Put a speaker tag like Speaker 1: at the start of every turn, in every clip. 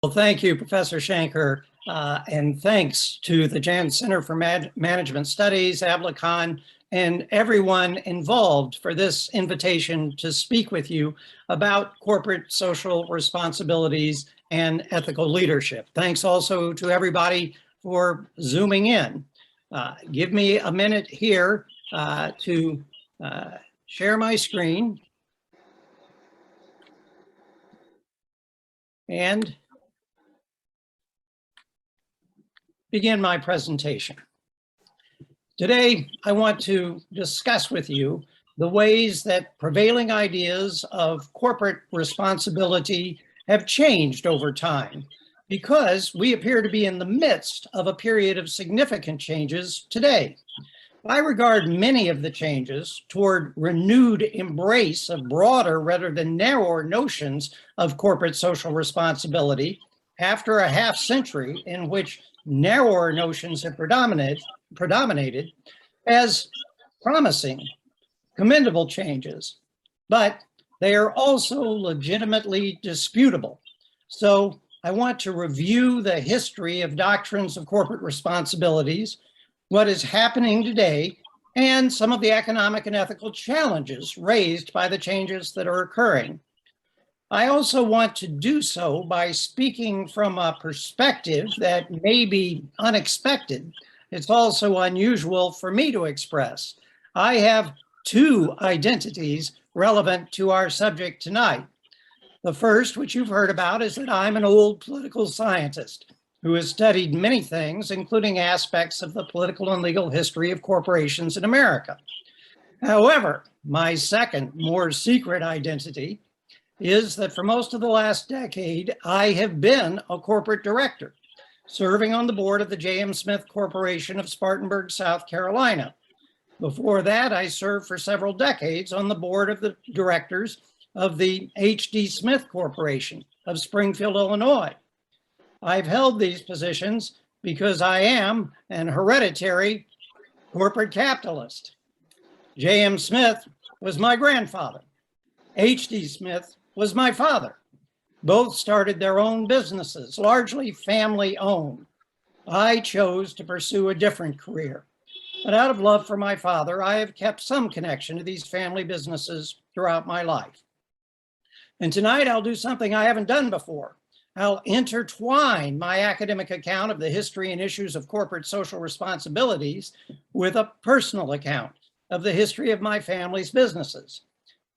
Speaker 1: Well, thank you, Professor Shanker, and thanks to the Janssen Center for Management Studies, ABLICON, and everyone involved for this invitation to speak with you about corporate social responsibilities and ethical leadership. Thanks also to everybody for Zooming in. Give me a minute here to share my screen and begin my presentation. Today, I want to discuss with you the ways that prevailing ideas of corporate responsibility have changed over time, because we appear to be in the midst of a period of significant changes today. I regard many of the changes toward renewed embrace of broader rather than narrower notions of corporate social responsibility after a half century in which narrower notions have predominated as promising, commendable changes, but they are also legitimately disputable. So I want to review the history of doctrines of corporate responsibilities, what is happening today, and some of the economic and ethical challenges raised by the changes that are occurring. I also want to do so by speaking from a perspective that may be unexpected. It's also unusual for me to express. I have two identities relevant to our subject tonight. The first, which you've heard about, is that I'm an old political scientist who has studied many things, including aspects of the political and legal history of corporations in America. However, my second, more secret identity is that for most of the last decade, I have been a corporate director, serving on the board of the J.M. Smith Corporation of Spartanburg, South Carolina. Before that, I served for several decades on the board of the directors of the H.D. Smith Corporation of Springfield, Illinois. I've held these positions because I am an hereditary corporate capitalist. J.M. Smith was my grandfather. H.D. Smith was my father. Both started their own businesses, largely family owned. I chose to pursue a different career, but out of love for my father, I have kept some connection to these family businesses throughout my life. And tonight I'll do something I haven't done before. I'll intertwine my academic account of the history and issues of corporate social responsibilities with a personal account of the history of my family's businesses.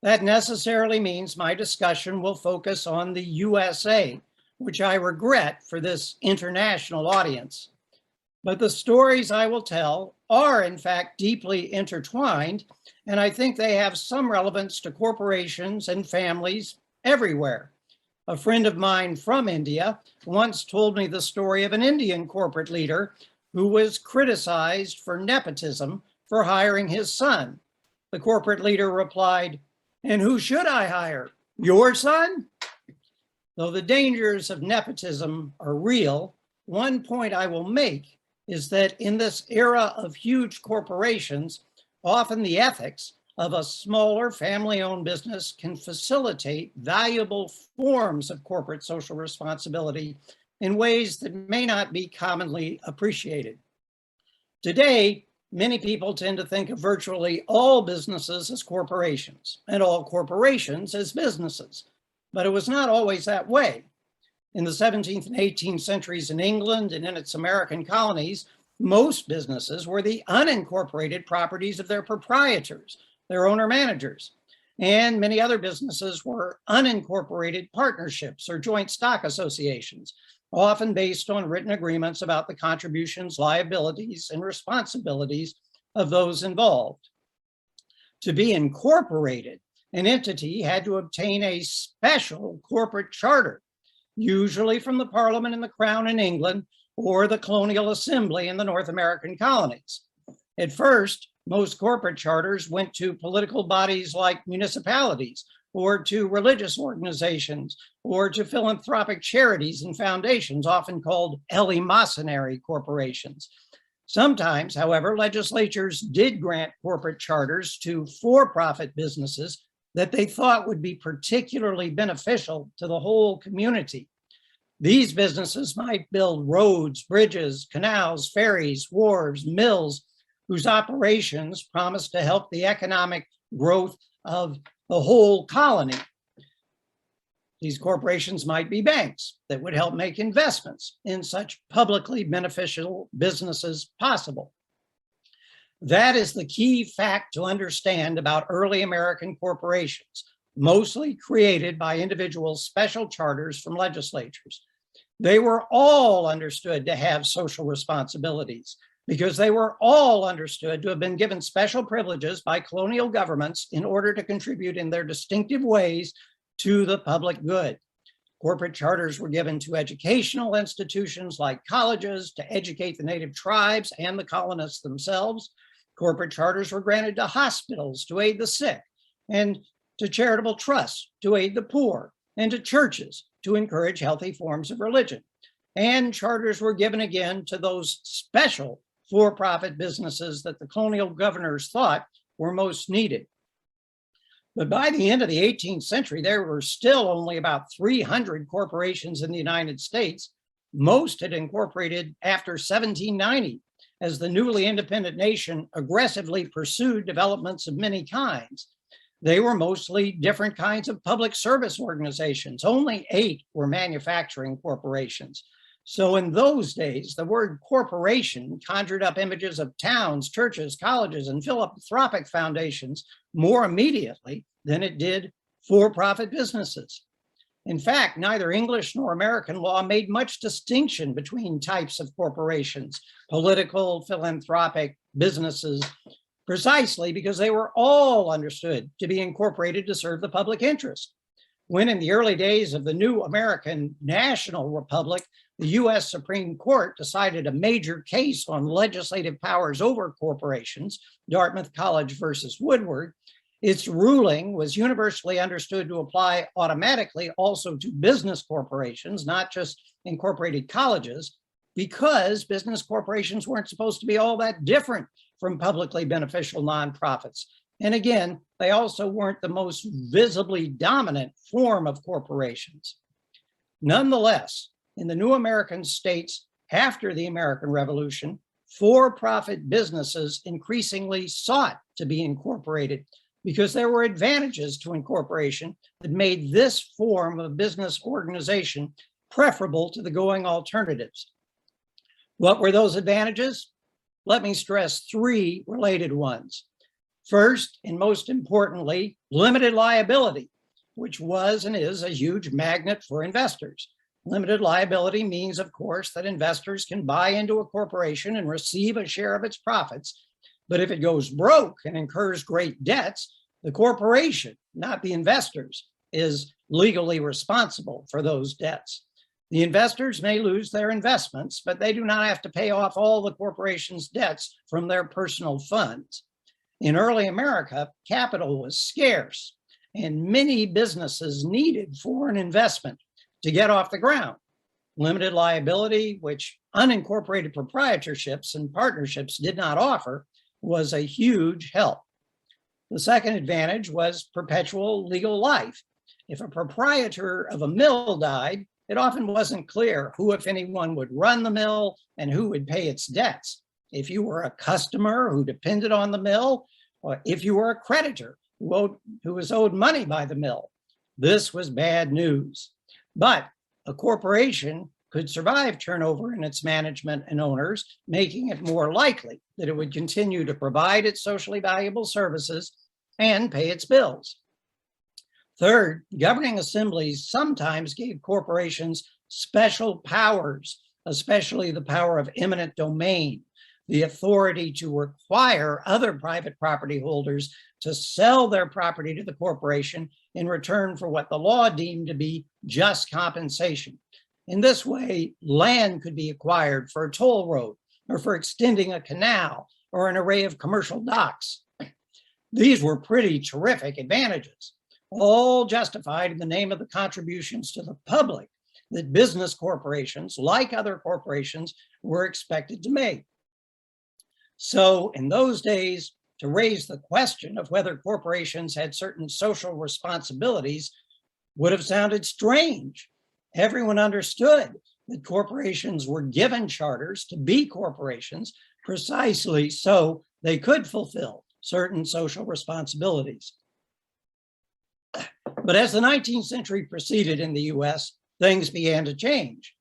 Speaker 1: That necessarily means my discussion will focus on the USA, which I regret for this international audience. But the stories I will tell are in fact deeply intertwined, and I think they have some relevance to corporations and families everywhere. A friend of mine from India once told me the story of an Indian corporate leader who was criticized for nepotism for hiring his son. The corporate leader replied, "And who should I hire? Your son?" Though the dangers of nepotism are real, one point I will make is that in this era of huge corporations, often the ethics of a smaller family-owned business can facilitate valuable forms of corporate social responsibility in ways that may not be commonly appreciated. Today, many people tend to think of virtually all businesses as corporations and all corporations as businesses, but it was not always that way. In the 17th and 18th centuries in England and in its American colonies, most businesses were the unincorporated properties of their proprietors, their owner-managers, and many other businesses were unincorporated partnerships or joint stock associations, often based on written agreements about the contributions, liabilities, and responsibilities of those involved. To be incorporated, an entity had to obtain a special corporate charter, usually from the Parliament and the Crown in England or the Colonial Assembly in the North American colonies. At first, most corporate charters went to political bodies like municipalities, or to religious organizations, or to philanthropic charities and foundations, often called eleemosynary corporations. Sometimes, however, legislatures did grant corporate charters to for-profit businesses that they thought would be particularly beneficial to the whole community. These businesses might build roads, bridges, canals, ferries, wharves, mills, whose operations promise to help the economic growth of the whole colony. These corporations might be banks that would help make investments in such publicly beneficial businesses possible. That is the key fact to understand about early American corporations, mostly created by individual special charters from legislatures. They were all understood to have social responsibilities because they were all understood to have been given special privileges by colonial governments in order to contribute in their distinctive ways to the public good. Corporate charters were given to educational institutions like colleges to educate the native tribes and the colonists themselves. Corporate charters were granted to hospitals to aid the sick, and to charitable trusts to aid the poor, and to churches to encourage healthy forms of religion. And charters were given again to those special for-profit businesses that the colonial governors thought were most needed. But by the end of the 18th century, there were still only about 300 corporations in the United States. Most had incorporated after 1790, as the newly independent nation aggressively pursued developments of many kinds. They were mostly different kinds of public service organizations. Only 8 were manufacturing corporations. So in those days, the word corporation conjured up images of towns, churches, colleges, and philanthropic foundations more immediately than it did for-profit businesses. In fact, neither English nor American law made much distinction between types of corporations, political, philanthropic, businesses, precisely because they were all understood to be incorporated to serve the public interest. When in the early days of the new American National Republic, the US Supreme Court decided a major case on legislative powers over corporations, Dartmouth College versus Woodward, its ruling was universally understood to apply automatically also to business corporations, not just incorporated colleges, because business corporations weren't supposed to be all that different from publicly beneficial nonprofits. And again, they also weren't the most visibly dominant form of corporations. Nonetheless, in the new American states after the American Revolution, for-profit businesses increasingly sought to be incorporated because there were advantages to incorporation that made this form of business organization preferable to the going alternatives. What were those advantages? Let me stress 3 related ones. First, and most importantly, limited liability, which was and is a huge magnet for investors. Limited liability means, of course, that investors can buy into a corporation and receive a share of its profits. But if it goes broke and incurs great debts, the corporation, not the investors, is legally responsible for those debts. The investors may lose their investments, but they do not have to pay off all the corporation's debts from their personal funds. In early America, capital was scarce, and many businesses needed foreign investment to get off the ground. Limited liability, which unincorporated proprietorships and partnerships did not offer, was a huge help. The second advantage was perpetual legal life. If a proprietor of a mill died, it often wasn't clear who, if anyone, would run the mill and who would pay its debts. If you were a customer who depended on the mill, or if you were a creditor who was owed money by the mill, this was bad news. But a corporation could survive turnover in its management and owners, making it more likely that it would continue to provide its socially valuable services and pay its bills. Third, governing assemblies sometimes gave corporations special powers, especially the power of eminent domain, the authority to require other private property holders to sell their property to the corporation in return for what the law deemed to be just compensation. In this way, land could be acquired for a toll road or for extending a canal or an array of commercial docks. These were pretty terrific advantages, all justified in the name of the contributions to the public that business corporations, like other corporations, were expected to make. So in those days, to raise the question of whether corporations had certain social responsibilities would have sounded strange. Everyone understood that corporations were given charters to be corporations precisely so they could fulfill certain social responsibilities. But as the 19th century proceeded in the US, things began to change.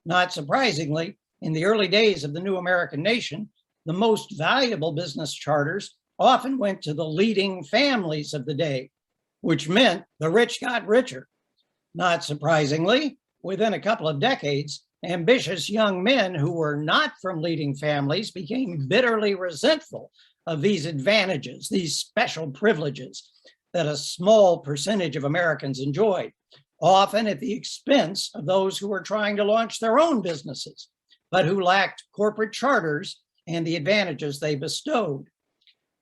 Speaker 1: Not surprisingly, in the early days of the new American nation, the most valuable business charters often went to the leading families of the day, which meant the rich got richer. Not surprisingly, within a couple of decades, ambitious young men who were not from leading families became bitterly resentful of these advantages, these special privileges that a small percentage of Americans enjoyed, often at the expense of those who were trying to launch their own businesses, but who lacked corporate charters and the advantages they bestowed.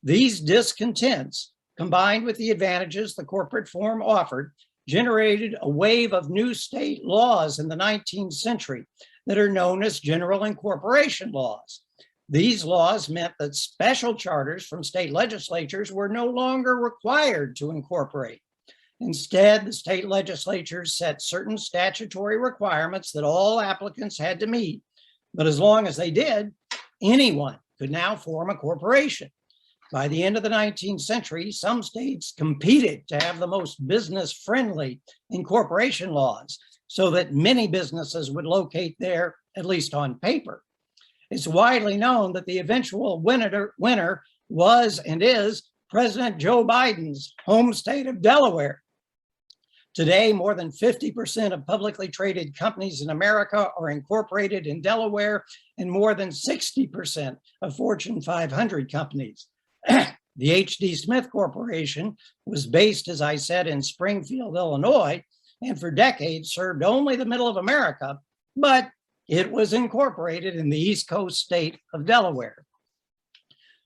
Speaker 1: These discontents, combined with the advantages the corporate form offered, generated a wave of new state laws in the 19th century that are known as general incorporation laws. These laws meant that special charters from state legislatures were no longer required to incorporate. Instead, the state legislatures set certain statutory requirements that all applicants had to meet. But as long as they did, anyone could now form a corporation. By the end of the 19th century, some states competed to have the most business-friendly incorporation laws so that many businesses would locate there, at least on paper. It's widely known that the eventual winner was and is President Joe Biden's home state of Delaware. Today, more than 50% of publicly traded companies in America are incorporated in Delaware, and more than 60% of Fortune 500 companies. The H.D. Smith Corporation was based, as I said, in Springfield, Illinois, and for decades served only the middle of America, but it was incorporated in the East Coast state of Delaware.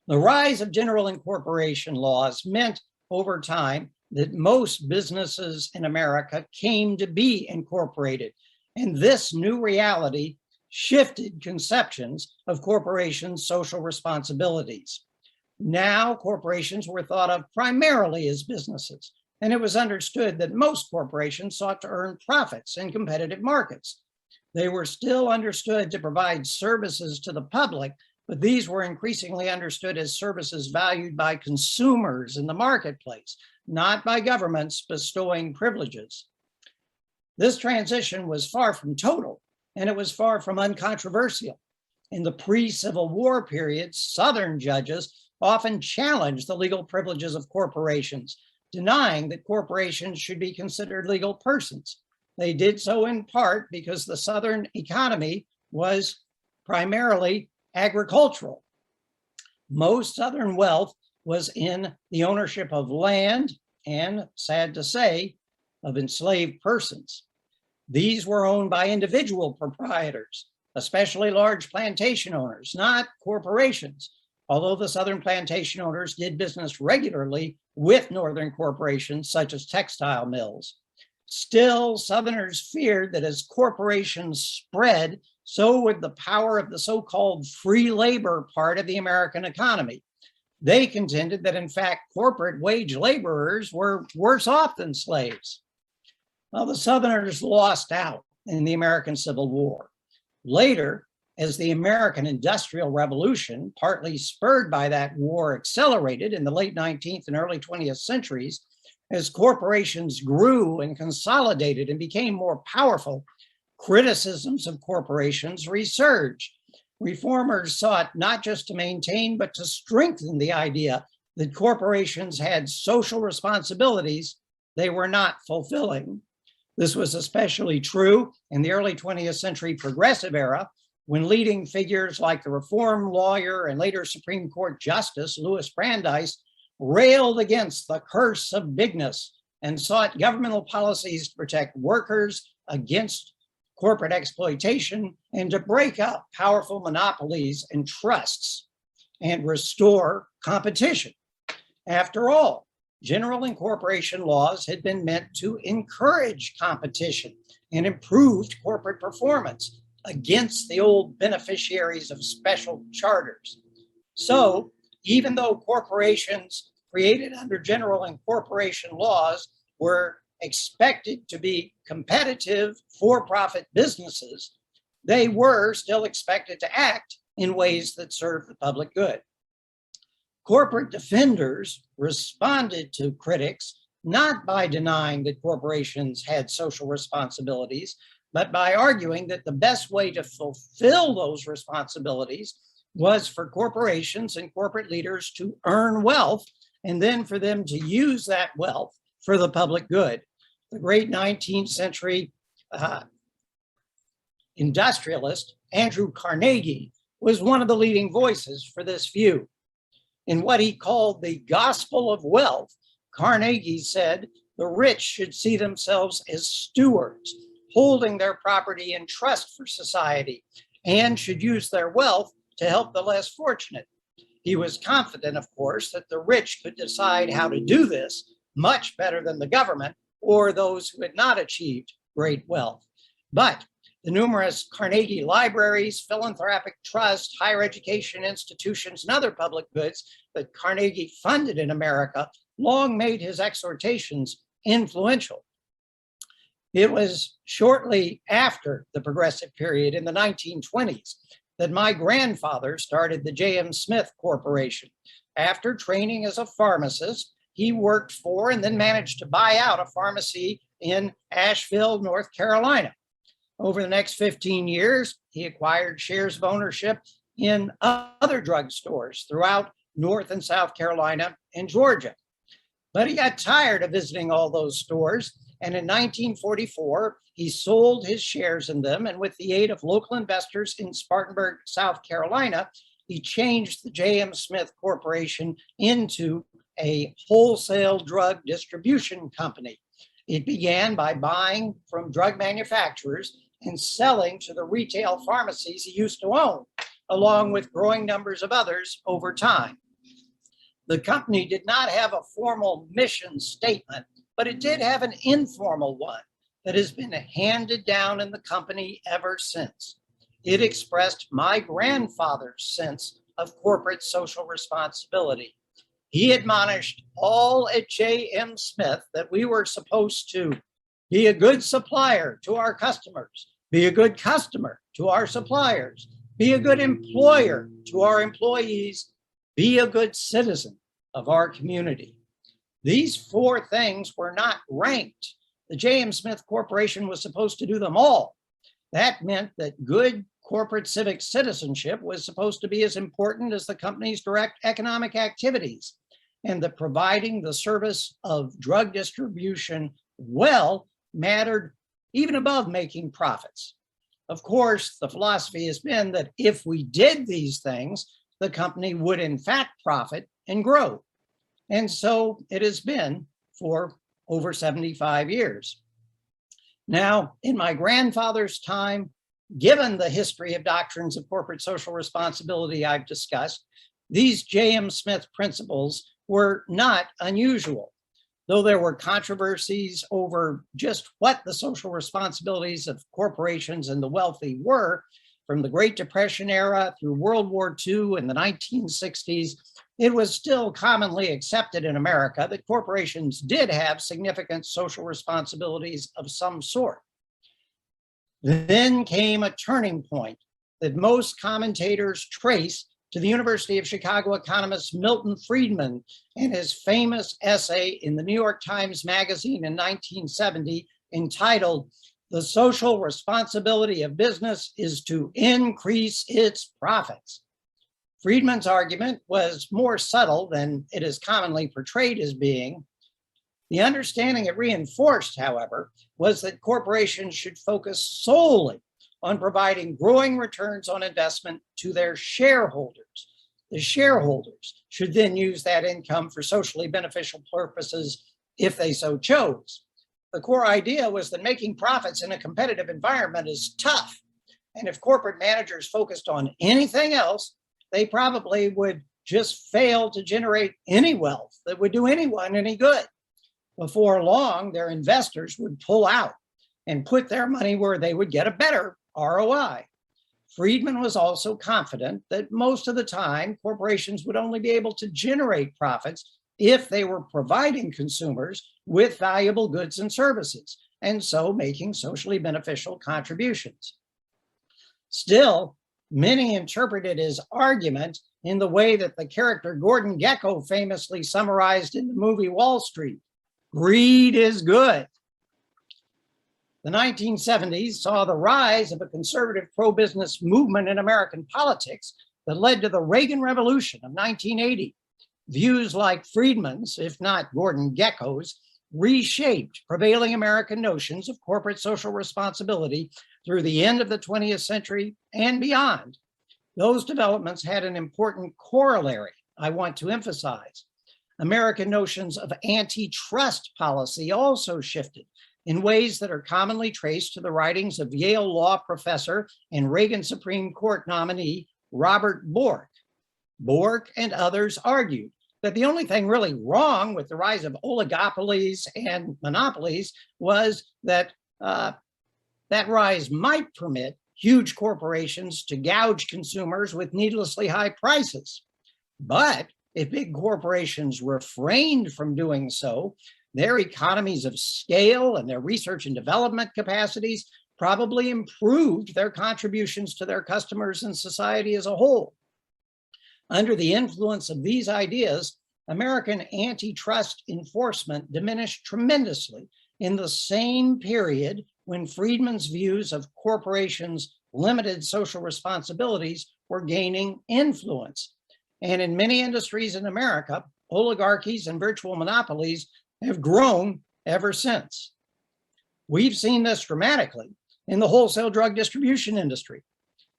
Speaker 1: The rise of general incorporation laws meant over time that most businesses in America came to be incorporated, and this new reality shifted conceptions of corporations' social responsibilities. Now, corporations were thought of primarily as businesses, and it was understood that most corporations sought to earn profits in competitive markets. They were still understood to provide services to the public, but these were increasingly understood as services valued by consumers in the marketplace, not by governments bestowing privileges. This transition was far from total, and it was far from uncontroversial. In the pre-Civil War period, Southern judges often challenged the legal privileges of corporations, denying that corporations should be considered legal persons. They did so in part because the Southern economy was primarily agricultural. Most Southern wealth was in the ownership of land and, sad to say, of enslaved persons. These were owned by individual proprietors, especially large plantation owners, not corporations, although the Southern plantation owners did business regularly with Northern corporations such as textile mills. Still, Southerners feared that as corporations spread, so would the power of the so-called free labor part of the American economy. They contended that, in fact, corporate wage laborers were worse off than slaves. Well, the Southerners lost out in the American Civil War. Later, as the American Industrial Revolution, partly spurred by that war, accelerated in the late 19th and early 20th centuries, as corporations grew and consolidated and became more powerful, criticisms of corporations resurged. Reformers sought not just to maintain, but to strengthen the idea that corporations had social responsibilities they were not fulfilling. This was especially true in the early 20th century progressive era, when leading figures like the reform lawyer and later Supreme Court Justice Louis Brandeis railed against the curse of bigness and sought governmental policies to protect workers against corporate exploitation and to break up powerful monopolies and trusts and restore competition. After all, general incorporation laws had been meant to encourage competition and improved corporate performance against the old beneficiaries of special charters. So, even though corporations created under general incorporation laws were expected to be competitive for-profit businesses, they were still expected to act in ways that serve the public good. Corporate defenders responded to critics not by denying that corporations had social responsibilities, but by arguing that the best way to fulfill those responsibilities was for corporations and corporate leaders to earn wealth and then for them to use that wealth for the public good. The great 19th century industrialist Andrew Carnegie was one of the leading voices for this view. In what he called the gospel of wealth, Carnegie said the rich should see themselves as stewards, holding their property in trust for society, and should use their wealth to help the less fortunate. He was confident, of course, that the rich could decide how to do this much better than the government or those who had not achieved great wealth. But the numerous Carnegie libraries, philanthropic trusts, higher education institutions, and other public goods that Carnegie funded in America long made his exhortations influential. It was shortly after the Progressive period in the 1920s that my grandfather started the J.M. Smith Corporation. After training as a pharmacist, he worked for and then managed to buy out a pharmacy in Asheville, North Carolina. Over the next 15 years, he acquired shares of ownership in other drugstores throughout North and South Carolina and Georgia. But he got tired of visiting all those stores, and in 1944, he sold his shares in them, and with the aid of local investors in Spartanburg, South Carolina, he changed the J.M. Smith Corporation into a wholesale drug distribution company. It began by buying from drug manufacturers and selling to the retail pharmacies he used to own, along with growing numbers of others over time. The company did not have a formal mission statement, but it did have an informal one that has been handed down in the company ever since. It expressed my grandfather's sense of corporate social responsibility. He admonished all at J.M. Smith that we were supposed to be a good supplier to our customers, be a good customer to our suppliers, be a good employer to our employees, be a good citizen of our community. These four things were not ranked. The J.M. Smith Corporation was supposed to do them all. That meant that good corporate civic citizenship was supposed to be as important as the company's direct economic activities, and that providing the service of drug distribution well mattered even above making profits. Of course, the philosophy has been that if we did these things, the company would in fact profit and grow. And so it has been for over 75 years. Now, in my grandfather's time, given the history of doctrines of corporate social responsibility I've discussed, these J.M. Smith principles were not unusual. Though there were controversies over just what the social responsibilities of corporations and the wealthy were, from the Great Depression era through World War II and the 1960s, it was still commonly accepted in America that corporations did have significant social responsibilities of some sort. Then came a turning point that most commentators trace to the University of Chicago economist Milton Friedman and his famous essay in the New York Times Magazine in 1970 entitled, "The Social Responsibility of Business is to Increase Its Profits." Friedman's argument was more subtle than it is commonly portrayed as being. The understanding it reinforced, however, was that corporations should focus solely on providing growing returns on investment to their shareholders. The shareholders should then use that income for socially beneficial purposes if they so chose. The core idea was that making profits in a competitive environment is tough. And if corporate managers focused on anything else, they probably would just fail to generate any wealth that would do anyone any good. Before long, their investors would pull out and put their money where they would get a better ROI. Friedman was also confident that most of the time, corporations would only be able to generate profits if they were providing consumers with valuable goods and services, and so making socially beneficial contributions. Still, many interpreted his argument in the way that the character Gordon Gekko famously summarized in the movie Wall Street: greed is good. The 1970s saw the rise of a conservative pro-business movement in American politics that led to the Reagan Revolution of 1980. Views like Friedman's, if not Gordon Gekko's, reshaped prevailing American notions of corporate social responsibility through the end of the 20th century and beyond. Those developments had an important corollary I want to emphasize. American notions of antitrust policy also shifted in ways that are commonly traced to the writings of Yale law professor and Reagan Supreme Court nominee Robert Bork. Bork and others argued that the only thing really wrong with the rise of oligopolies and monopolies was that that rise might permit huge corporations to gouge consumers with needlessly high prices. But if big corporations refrained from doing so, their economies of scale and their research and development capacities probably improved their contributions to their customers and society as a whole. Under the influence of these ideas, American antitrust enforcement diminished tremendously in the same period when Friedman's views of corporations' limited social responsibilities were gaining influence. And in many industries in America, oligarchies and virtual monopolies have grown ever since. We've seen this dramatically in the wholesale drug distribution industry.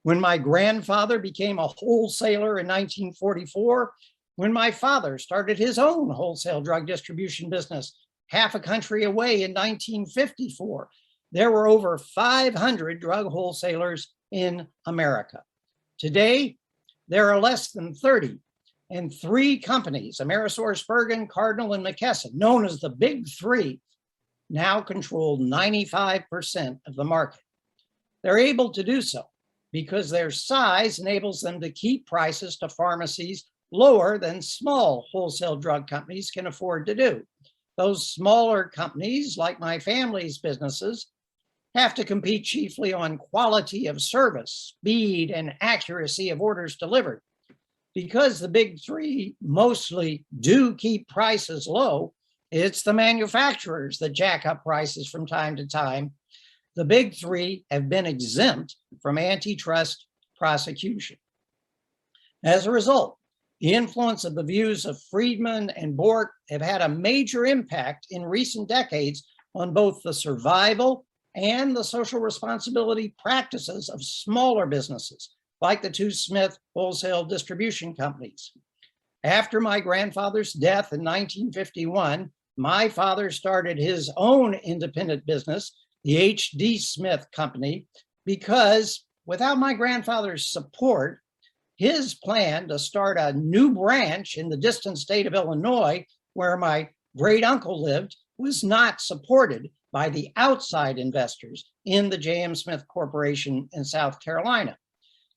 Speaker 1: When my grandfather became a wholesaler in 1944, when my father started his own wholesale drug distribution business half a country away in 1954, there were over 500 drug wholesalers in America. Today, there are less than 30, and 3 companies, AmerisourceBergen, Cardinal, and McKesson, known as the Big Three, now control 95% of the market. They're able to do so because their size enables them to keep prices to pharmacies lower than small wholesale drug companies can afford to do. Those smaller companies, like my family's businesses, have to compete chiefly on quality of service, speed, and accuracy of orders delivered. Because the Big Three mostly do keep prices low, it's the manufacturers that jack up prices from time to time. The Big Three have been exempt from antitrust prosecution. As a result, the influence of the views of Friedman and Bork have had a major impact in recent decades on both the survival and the social responsibility practices of smaller businesses, like the 2 Smith wholesale distribution companies. After my grandfather's death in 1951, my father started his own independent business, the H.D. Smith Company, because without my grandfather's support, his plan to start a new branch in the distant state of Illinois, where my great uncle lived, was not supported by the outside investors in the J.M. Smith Corporation in South Carolina.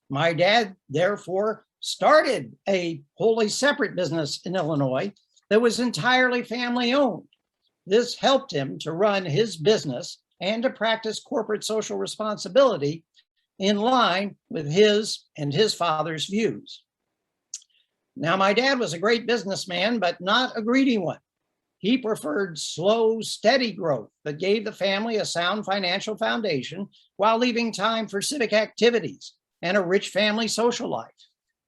Speaker 1: My dad, therefore, started a wholly separate business in Illinois that was entirely family owned. This helped him to run his business and to practice corporate social responsibility in line with his and his father's views. Now, my dad was a great businessman, but not a greedy one. He preferred slow, steady growth that gave the family a sound financial foundation while leaving time for civic activities and a rich family social life.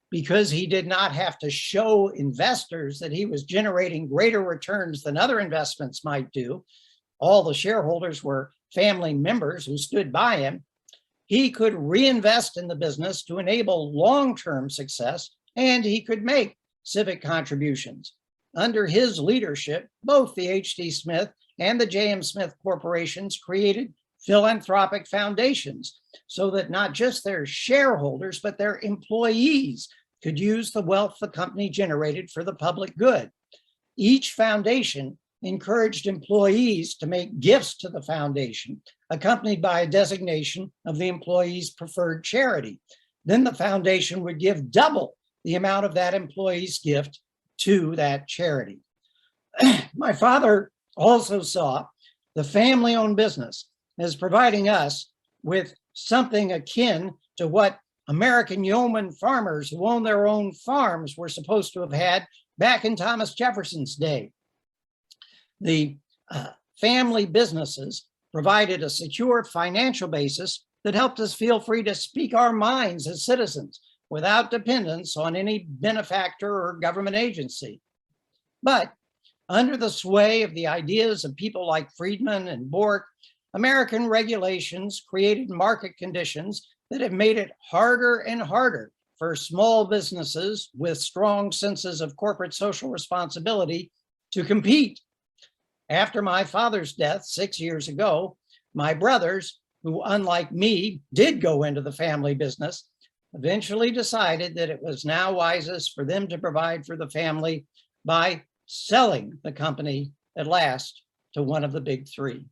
Speaker 1: Because he did not have to show investors that he was generating greater returns than other investments might do, all the shareholders were family members who stood by him, he could reinvest in the business to enable long-term success, and he could make civic contributions. Under his leadership, both the H.D. Smith and the J.M. Smith corporations created philanthropic foundations so that not just their shareholders, but their employees could use the wealth the company generated for the public good. Each foundation encouraged employees to make gifts to the foundation, accompanied by a designation of the employee's preferred charity. Then the foundation would give double the amount of that employee's gift to that charity. My father also saw the family-owned business as providing us with something akin to what American yeoman farmers who own their own farms were supposed to have had back in Thomas Jefferson's day. The family businesses provided a secure financial basis that helped us feel free to speak our minds as citizens without dependence on any benefactor or government agency. But under the sway of the ideas of people like Friedman and Bork, American regulations created market conditions that have made it harder and harder for small businesses with strong senses of corporate social responsibility to compete. After my father's death 6 years ago, my brothers, who unlike me did go into the family business, eventually decided that it was now wisest for them to provide for the family by selling the company at last to one of the big three.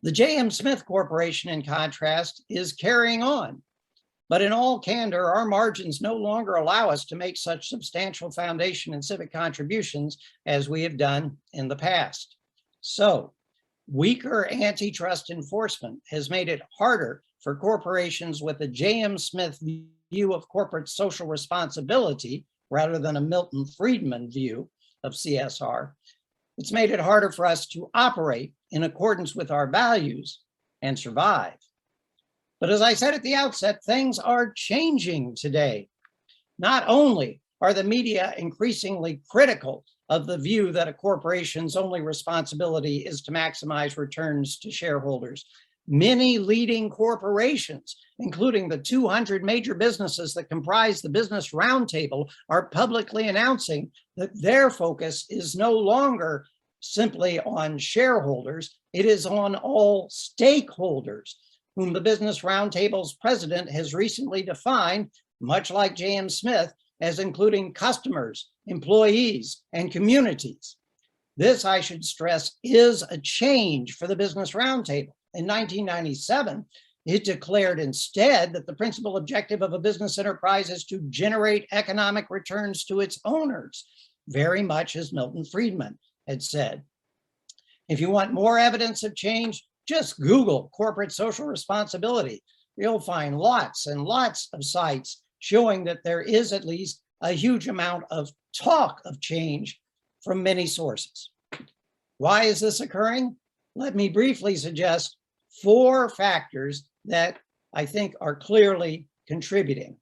Speaker 1: The J.M. Smith Corporation, in contrast, is carrying on. But in all candor, our margins no longer allow us to make such substantial foundation and civic contributions as we have done in the past. So, weaker antitrust enforcement has made it harder for corporations with a J.M. Smith view of corporate social responsibility rather than a Milton Friedman view of CSR. It's made it harder for us to operate in accordance with our values and survive. But as I said at the outset, things are changing today. Not only are the media increasingly critical of the view that a corporation's only responsibility is to maximize returns to shareholders, many leading corporations, including the 200 major businesses that comprise the Business Roundtable, are publicly announcing that their focus is no longer simply on shareholders, it is on all stakeholders, whom the Business Roundtable's president has recently defined, much like J.M. Smith, as including customers, employees, and communities. This, I should stress, is a change for the Business Roundtable. In 1997, it declared instead that the principal objective of a business enterprise is to generate economic returns to its owners, very much as Milton Friedman had said. If you want more evidence of change, just Google corporate social responsibility. You'll find lots and lots of sites showing that there is at least a huge amount of talk of change from many sources. Why is this occurring? Let me briefly suggest 4 factors that I think are clearly contributing.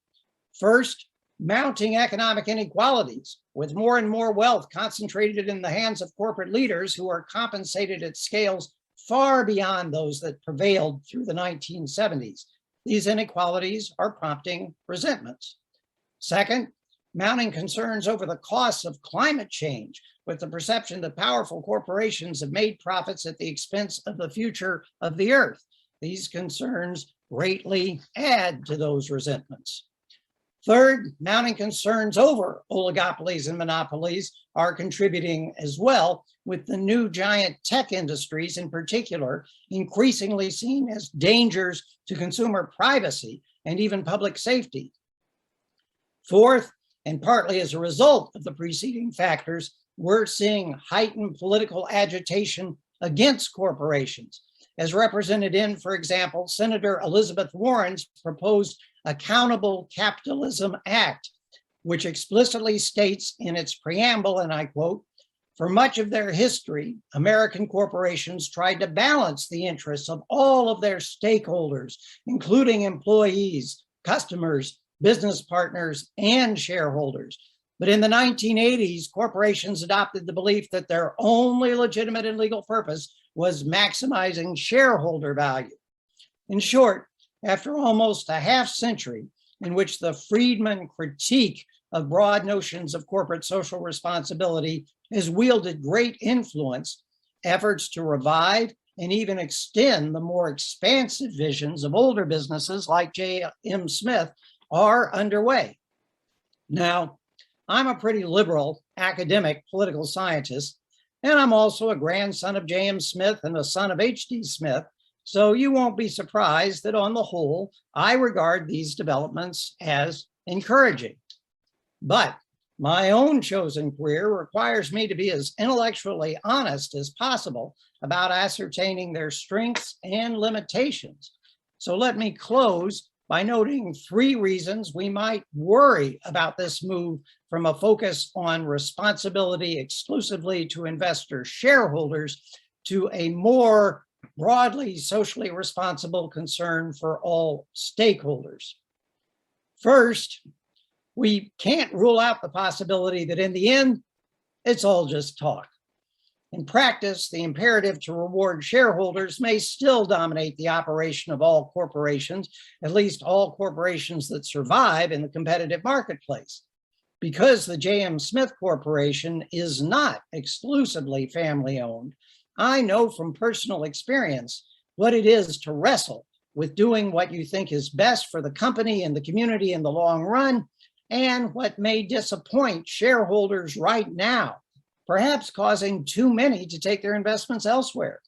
Speaker 1: First, mounting economic inequalities, with more and more wealth concentrated in the hands of corporate leaders who are compensated at scales far beyond those that prevailed through the 1970s. These inequalities are prompting resentments. Second, mounting concerns over the costs of climate change, with the perception that powerful corporations have made profits at the expense of the future of the earth. These concerns greatly add to those resentments. Third, mounting concerns over oligopolies and monopolies are contributing as well, with the new giant tech industries in particular increasingly seen as dangers to consumer privacy and even public safety. Fourth, and partly as a result of the preceding factors, we're seeing heightened political agitation against corporations, as represented in, for example, Senator Elizabeth Warren's proposed Accountable Capitalism Act, which explicitly states in its preamble, and I quote, "For much of their history, American corporations tried to balance the interests of all of their stakeholders, including employees, customers, business partners, and shareholders. But in the 1980s, corporations adopted the belief that their only legitimate and legal purpose was maximizing shareholder value." In short, after almost a half century in which the Friedman critique of broad notions of corporate social responsibility has wielded great influence, efforts to revive and even extend the more expansive visions of older businesses like J.M. Smith are underway. Now, I'm a pretty liberal academic political scientist, and I'm also a grandson of J.M. Smith and a son of H.D. Smith, so you won't be surprised that on the whole, I regard these developments as encouraging. But My own chosen career requires me to be as intellectually honest as possible about ascertaining their strengths and limitations. So let me close by noting 3 reasons we might worry about this move from a focus on responsibility exclusively to investor shareholders to a more broadly socially responsible concern for all stakeholders. First, we can't rule out the possibility that in the end, it's all just talk. In practice, the imperative to reward shareholders may still dominate the operation of all corporations, at least all corporations that survive in the competitive marketplace. Because the J.M. Smith Corporation is not exclusively family-owned, I know from personal experience what it is to wrestle with doing what you think is best for the company and the community in the long run, and what may disappoint shareholders right now, perhaps causing too many to take their investments elsewhere.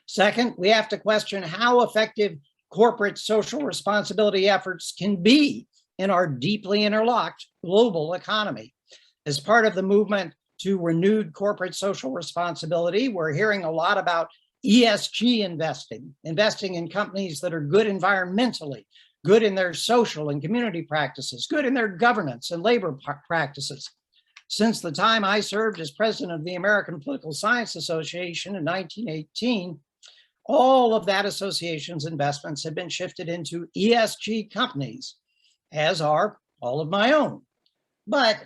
Speaker 1: Second, we have to question how effective corporate social responsibility efforts can be in our deeply interlocked global economy. As part of the movement to renewed corporate social responsibility, we're hearing a lot about ESG investing in companies that are good environmentally, good in their social and community practices, good in their governance and labor practices. Since the time I served as president of the American Political Science Association in 1918, all of that association's investments have been shifted into ESG companies, as are all of my own. But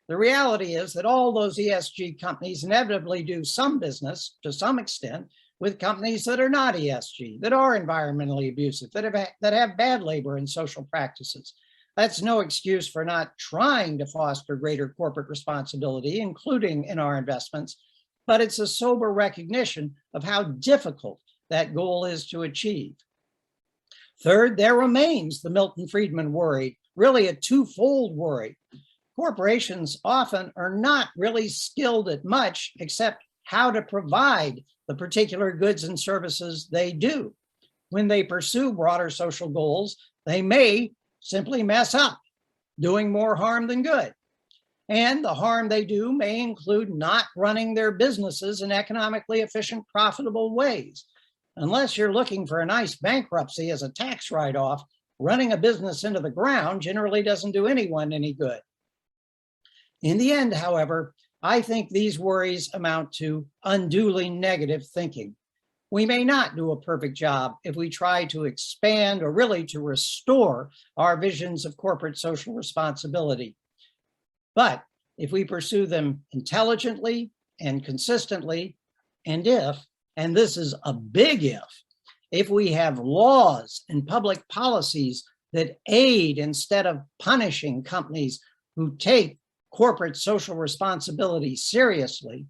Speaker 1: the reality is that all those ESG companies inevitably do some business to some extent with companies that are not ESG, that are environmentally abusive, that have bad labor and social practices. That's no excuse for not trying to foster greater corporate responsibility, including in our investments, but it's a sober recognition of how difficult that goal is to achieve. Third, there remains the Milton Friedman worry, really a twofold worry. Corporations often are not really skilled at much except how to provide the particular goods and services they do. When they pursue broader social goals, they may simply mess up, doing more harm than good. And the harm they do may include not running their businesses in economically efficient, profitable ways. Unless you're looking for a nice bankruptcy as a tax write-off, running a business into the ground generally doesn't do anyone any good. In the end, however, I think these worries amount to unduly negative thinking. We may not do a perfect job if we try to expand or really to restore our visions of corporate social responsibility. But if we pursue them intelligently and consistently, and and this is a big if we have laws and public policies that aid instead of punishing companies who take corporate social responsibility seriously,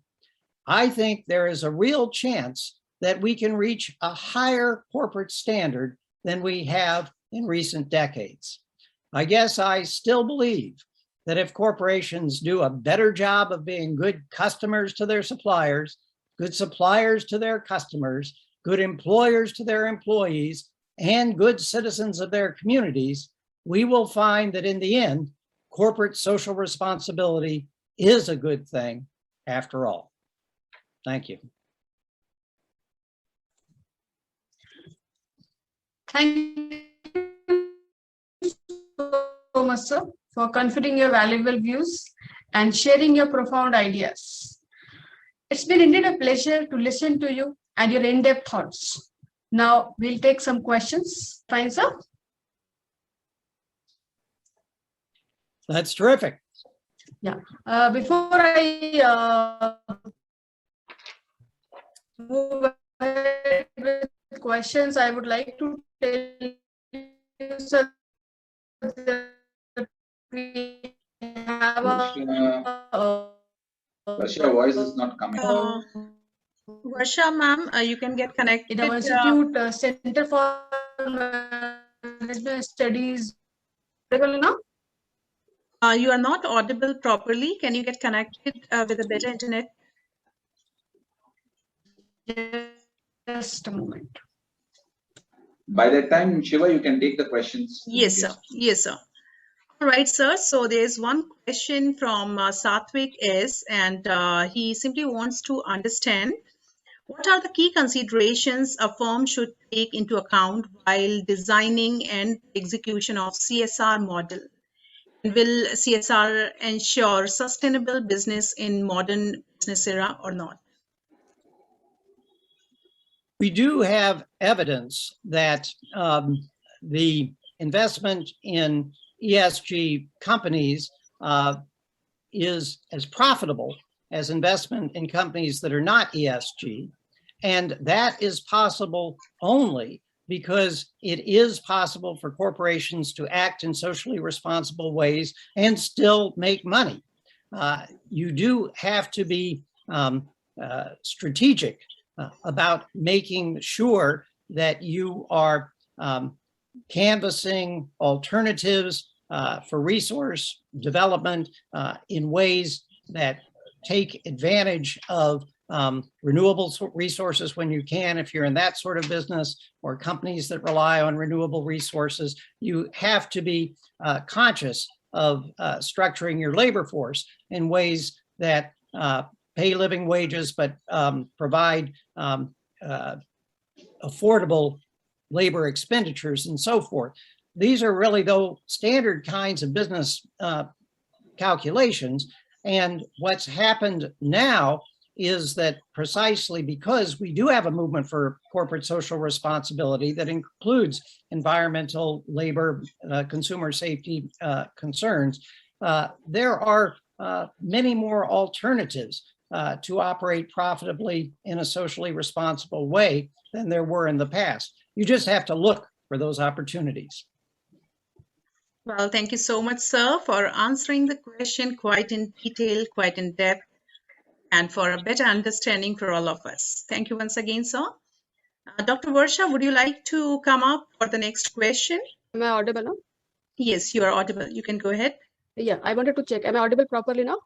Speaker 1: I think there is a real chance that we can reach a higher corporate standard than we have in recent decades. I guess I still believe that if corporations do a better job of being good customers to their suppliers, good suppliers to their customers, good employers to their employees, and good citizens of their communities, we will find that in the end, corporate social responsibility is a good thing after all. Thank you.
Speaker 2: Thank you so much, sir, for conferring your valuable views and sharing your profound ideas. It's been indeed a pleasure to listen to you and your in-depth thoughts. Now we'll take some questions. Fine, sir?
Speaker 1: That's terrific.
Speaker 2: Yeah. Before I move ahead with questions, I would like to tell you, sir, that we have
Speaker 3: Varsha, voice is not coming.
Speaker 4: Varsha, ma'am, you can get connected.
Speaker 2: In our institute, Center for Management Studies. Now?
Speaker 4: You are not audible properly. Can you get connected with a better internet?
Speaker 2: Just a moment.
Speaker 3: By that time, Shiva, you can take the questions.
Speaker 4: Yes, sir. Yes, sir. All right, sir. So there's one question from Satvik S, and he simply wants to understand what are the key considerations a firm should take into account while designing and execution of CSR model? Will CSR ensure sustainable business in modern business era or not?
Speaker 1: We do have evidence that the investment in ESG companies is as profitable as investment in companies that are not ESG. And that is possible only because it is possible for corporations to act in socially responsible ways and still make money. You do have to be strategic about making sure that you are canvassing alternatives for resource development in ways that take advantage of renewable resources when you can. If you're in that sort of business, or companies that rely on renewable resources, you have to be conscious of structuring your labor force in ways that pay living wages, but provide affordable labor expenditures and so forth. These are really, though, standard kinds of business calculations. And what's happened now is that precisely because we do have a movement for corporate social responsibility that includes environmental, labor, consumer safety concerns, there are many more alternatives to operate profitably in a socially responsible way than there were in the past. You just have to look for those opportunities.
Speaker 4: Well, thank you so much, sir, for answering the question quite in detail, quite in depth, and for a better understanding for all of us. Thank you once again, sir. Dr. Varsha, would you like to come up for the next question?
Speaker 5: Am I audible now?
Speaker 4: Yes, you are audible. You can go ahead.
Speaker 5: Yeah, I wanted to check. Am I audible properly now?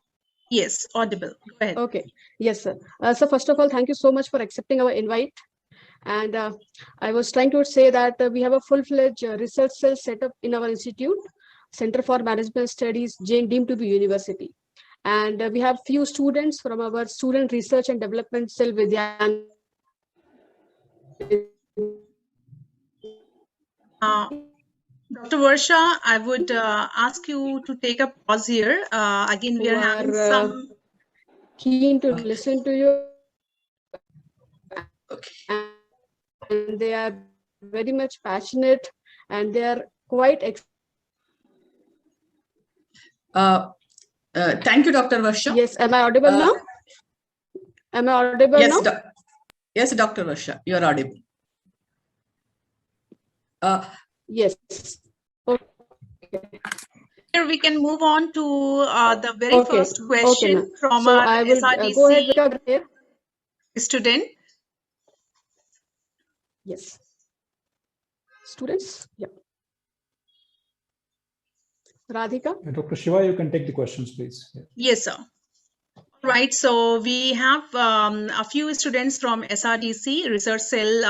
Speaker 4: Yes, audible. Go ahead.
Speaker 5: Okay. Yes, sir. So first of all, thank you so much for accepting our invite. And I was trying to say that we have a full-fledged research cell set up in our institute, Center for Management Studies, Jain deemed to be university. And we have few students from our student research and development cell Vidyan.
Speaker 4: Dr. Varsha, I would ask you to take a pause here. Again, we are having some...
Speaker 5: Keen to listen to you. And they are very much passionate, and they are quite
Speaker 6: thank you, Dr. Varsha.
Speaker 5: Yes, am I audible now? Am I audible
Speaker 6: Yes,
Speaker 5: now?
Speaker 6: yes, Dr. Varsha, you are audible.
Speaker 5: Yes. Okay.
Speaker 4: Here we can move on to the very first question from
Speaker 5: so
Speaker 4: our
Speaker 5: I will
Speaker 4: SRDC
Speaker 5: go ahead with
Speaker 4: student.
Speaker 5: Yes. Students? Yeah. Radhika?
Speaker 7: Dr. Shiva, you can take the questions, please. Yeah.
Speaker 4: Yes, sir. Right, so we have a few students from SRDC, Research Cell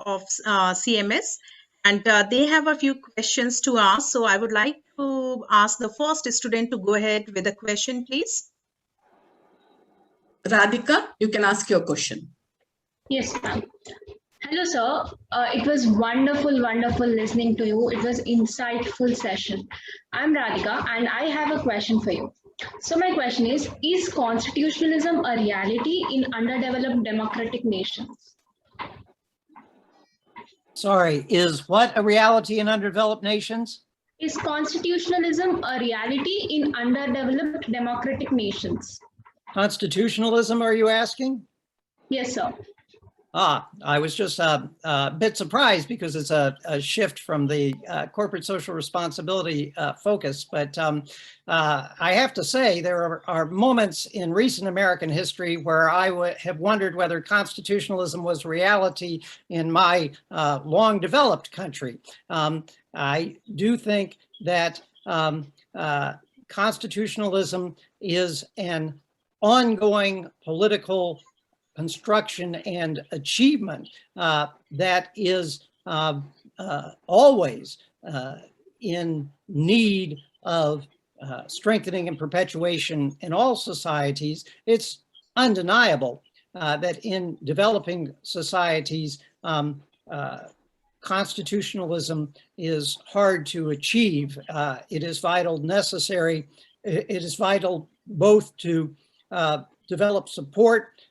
Speaker 4: of CMS, and they have a few questions to ask. So I would like to ask the first student to go ahead with a question, please.
Speaker 6: Radhika, you can ask your question.
Speaker 8: Yes, ma'am. Hello, sir. It was wonderful listening to you. It was insightful session. I'm Radhika, and I have a question for you. So my question is constitutionalism a reality in underdeveloped democratic nations?
Speaker 1: Sorry, is what a reality in underdeveloped nations?
Speaker 8: Is constitutionalism a reality in underdeveloped democratic nations?
Speaker 1: Constitutionalism, are you asking?
Speaker 8: Yes, sir.
Speaker 1: I was just a bit surprised because it's a shift from the corporate social responsibility focus. But I have to say there are moments in recent American history where I have wondered whether constitutionalism was reality in my long developed country. I do think that constitutionalism is an ongoing political construction and achievement that is always in need of strengthening and perpetuation in all societies, it's undeniable that in developing societies, constitutionalism is hard to achieve. It is vital, necessary. It is vital both to develop support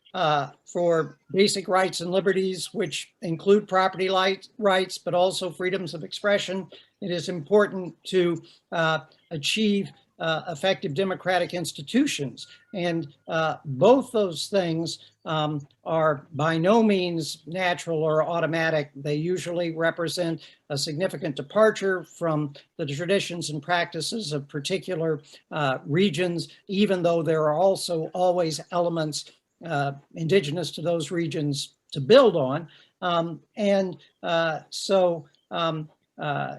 Speaker 1: for basic rights and liberties, which include property rights, but also freedoms of expression. It is important to achieve effective democratic institutions. And both those things are by no means natural or automatic. They usually represent a significant departure from the traditions and practices of particular regions, even though there are also always elements indigenous to those regions to build on.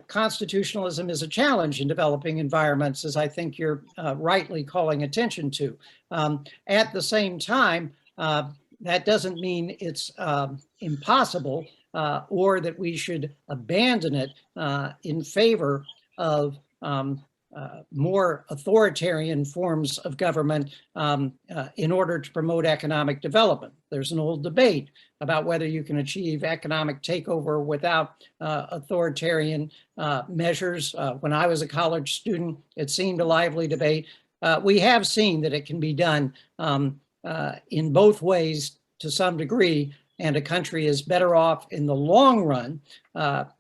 Speaker 1: Constitutionalism is a challenge in developing environments, as I think you're rightly calling attention to. At the same time, that doesn't mean it's impossible or that we should abandon it in favor of more authoritarian forms of government in order to promote economic development. There's an old debate about whether you can achieve economic takeover without authoritarian measures. When I was a college student, it seemed a lively debate. We have seen that it can be done in both ways to some degree, and a country is better off in the long run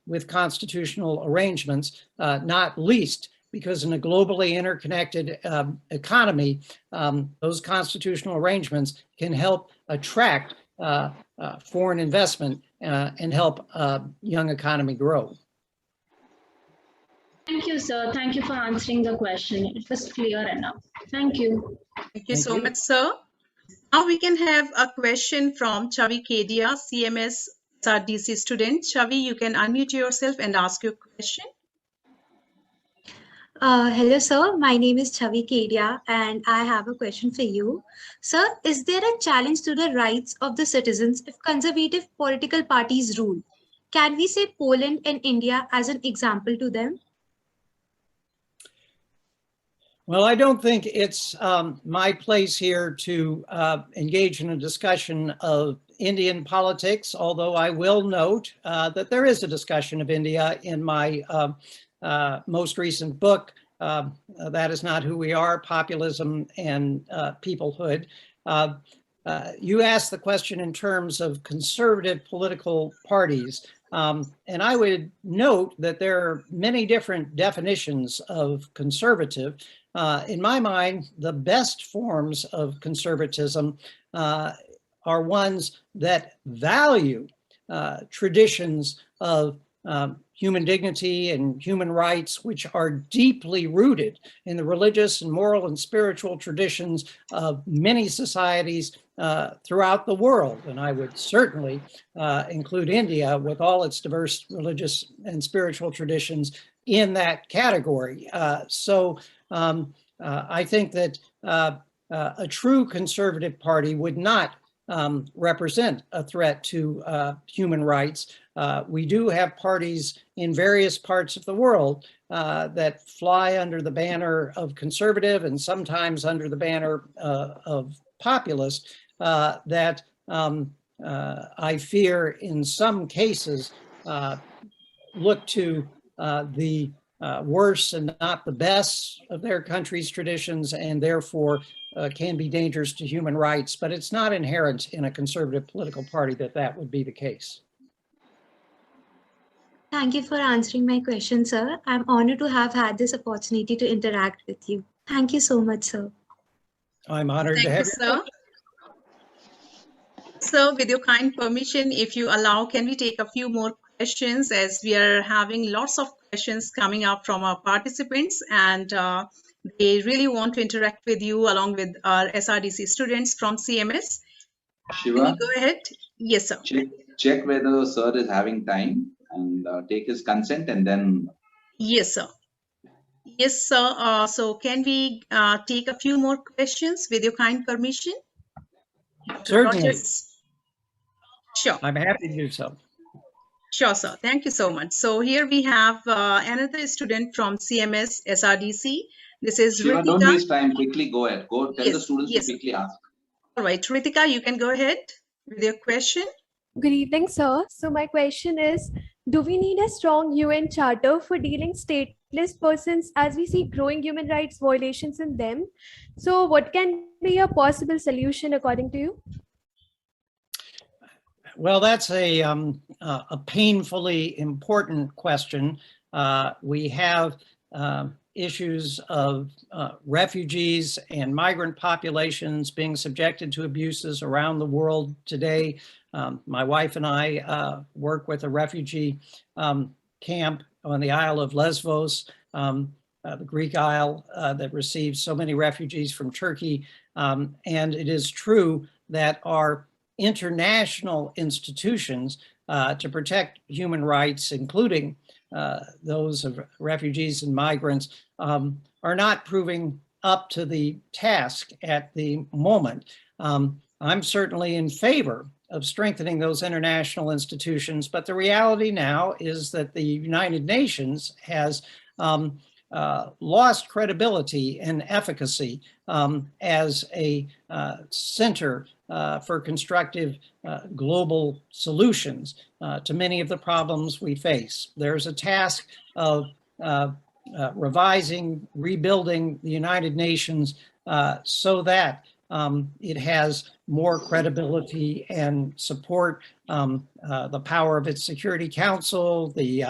Speaker 1: with constitutional arrangements, not least because in a globally interconnected economy, those constitutional arrangements can help attract foreign investment and help young economy grow.
Speaker 8: Thank you, sir. Thank you for answering the question. It was clear enough. Thank you.
Speaker 4: Thank you
Speaker 1: Thank
Speaker 4: so
Speaker 1: you.
Speaker 4: much, sir. Now we can have a question from Chavi Kedia, CMS SRDC student. Chavi, you can unmute yourself and ask your question.
Speaker 9: Hello, sir. My name is Chavi Kedia, and I have a question for you. Sir, is there a challenge to the rights of the citizens if conservative political parties rule? Can we say Poland and India as an example to them?
Speaker 1: Well, I don't think it's my place here to engage in a discussion of Indian politics, although I will note that there is a discussion of India in my most recent book, That Is Not Who We Are, Populism and Peoplehood. You asked the question in terms of conservative political parties, and I would note that there are many different definitions of conservative. In my mind, the best forms of conservatism are ones that value traditions of human dignity and human rights, which are deeply rooted in the religious and moral and spiritual traditions of many societies throughout the world. And I would certainly include India with all its diverse religious and spiritual traditions in that category. I think that a true conservative party would not represent a threat to human rights. We do have parties in various parts of the world that fly under the banner of conservative and sometimes under the banner of populist that I fear in some cases look to the worse and not the best of their country's traditions, and therefore can be dangerous to human rights. But it's not inherent in a conservative political party that that would be the case.
Speaker 9: Thank you for answering my question, sir. I'm honored to have had this opportunity to interact with you. Thank you so much, sir.
Speaker 1: I'm honored to
Speaker 4: Thank
Speaker 1: have
Speaker 4: you,
Speaker 1: you.
Speaker 4: sir. So with your kind permission, if you allow, can we take a few more questions, as we are having lots of questions coming up from our participants, and they really want to interact with you along with our SRDC students from CMS. Can you
Speaker 3: Shiva,
Speaker 4: go ahead? Yes, sir.
Speaker 3: check whether sir is having time and take his consent and then.
Speaker 4: Yes, sir. Yes, sir. So can we take a few more questions with your kind permission? Dr.
Speaker 1: Certainly.
Speaker 4: Rogers? Sure.
Speaker 1: I'm happy to do so.
Speaker 4: Sure, sir. Thank you so much. So here we have another student from CMS SRDC. This is
Speaker 3: Shiva, don't
Speaker 4: Ritika.
Speaker 3: waste time. Quickly go ahead. Go tell the
Speaker 4: Yes,
Speaker 3: students
Speaker 4: yes.
Speaker 3: to quickly ask.
Speaker 4: All right, Ritika, you can go ahead with your question.
Speaker 10: Good evening, sir. So my question is, do we need a strong UN charter for dealing stateless persons as we see growing human rights violations in them? So what can be a possible solution according to you?
Speaker 1: Well, that's a painfully important question. We have issues of refugees and migrant populations being subjected to abuses around the world today. My wife and I work with a refugee camp on the Isle of Lesbos, the Greek Isle that receives so many refugees from Turkey. And it is true that our international institutions to protect human rights, including those of refugees and migrants, are not proving up to the task at the moment. I'm certainly in favor of strengthening those international institutions, but the reality now is that the United Nations has lost credibility and efficacy as a center for constructive global solutions to many of the problems we face. There's a task of revising, rebuilding the United Nations so that it has more credibility and support. The power of its Security Council, the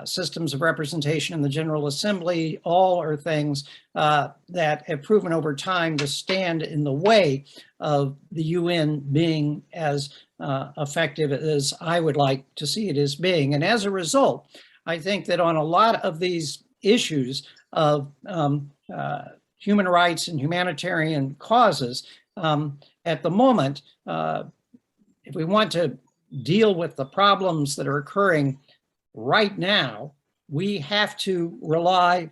Speaker 1: systems of representation in the General Assembly, all are things that have proven over time to stand in the way of the UN being as effective as I would like to see it as being. And as a result, I think that on a lot of these issues of human rights and humanitarian causes, at the moment, if we want to deal with the problems that are occurring right now, we have to rely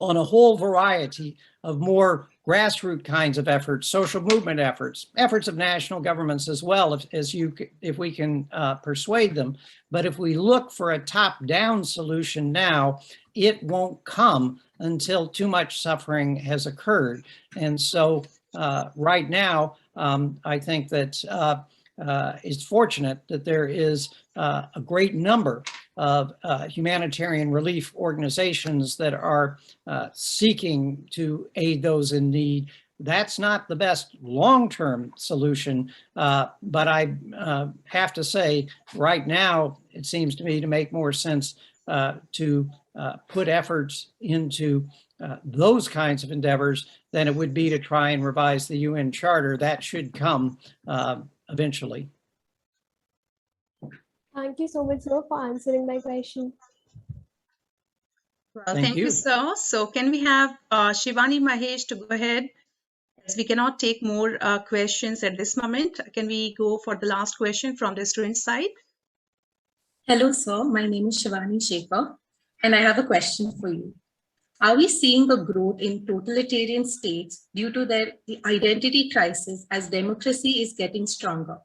Speaker 1: on a whole variety of more grassroots kinds of efforts, social movement efforts, efforts of national governments as well, if we can persuade them. But if we look for a top-down solution now, it won't come until too much suffering has occurred. And so right now, I think that it's fortunate that there is a great number of humanitarian relief organizations that are seeking to aid those in need. That's not the best long-term solution, but I have to say right now, it seems to me to make more sense to put efforts into those kinds of endeavors than it would be to try and revise the UN Charter. That should come eventually.
Speaker 10: Thank you so much, sir, for answering my question.
Speaker 4: Well,
Speaker 1: Thank
Speaker 4: thank you,
Speaker 1: you.
Speaker 4: sir. So can we have Shivani Mahesh to go ahead? As we cannot take more questions at this moment, can we go for the last question from the student side?
Speaker 11: Hello, sir. My name is Shivani Shekhar, and I have a question for you. Are we seeing the growth in totalitarian states due to the identity crisis as democracy is getting stronger?